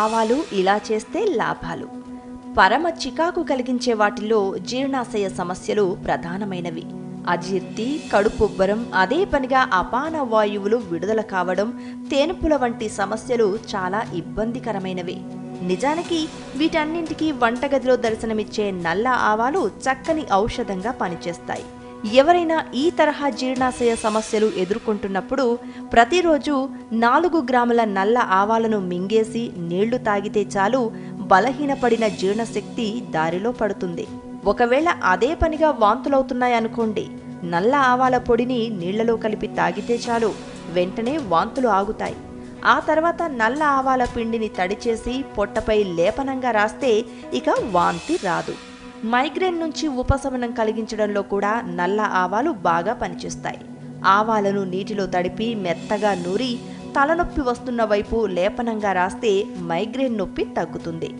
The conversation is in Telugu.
ఆవాలు ఇలా చేస్తే లాభాలు. పరమ చికాకు కలిగించే వాటిల్లో జీర్ణాశయ సమస్యలు ప్రధానమైనవి. అజీర్తి, కడుపుబ్బరం, అదే పనిగా అపాన వాయువులు విడుదల కావడం, తేనుపుల వంటి సమస్యలు చాలా ఇబ్బందికరమైనవి. నిజానికి వీటన్నింటికీ వంటగదిలో దర్శనమిచ్చే నల్ల ఆవాలు చక్కని ఔషధంగా పనిచేస్తాయి. ఎవరైనా ఈ తరహా జీర్ణాశయ సమస్యలు ఎదుర్కొంటున్నప్పుడు ప్రతిరోజు 4 గ్రాముల నల్ల ఆవాలను మింగేసి నీళ్లు తాగితే చాలు, బలహీనపడిన జీర్ణశక్తి దారిలో పడుతుంది. ఒకవేళ అదే పనిగా వాంతులవుతున్నాయనుకోండి, నల్ల ఆవాల పొడిని నీళ్లలో కలిపి తాగితే చాలు, వెంటనే వాంతులు ఆగుతాయి. ఆ తర్వాత నల్ల ఆవాల పిండిని తడిచేసి పొట్టపై లేపనంగా రాస్తే ఇక వాంతి రాదు. మైగ్రేన్ నుంచి ఉపశమనం కలిగించడంలో కూడా నల్ల ఆవాలు బాగా పనిచేస్తాయి. ఆవాలను నీటిలో తడిపి మెత్తగా నూరి తలనొప్పి వస్తున్న వైపు లేపనంగా రాస్తే మైగ్రేన్ నొప్పి తగ్గుతుంది.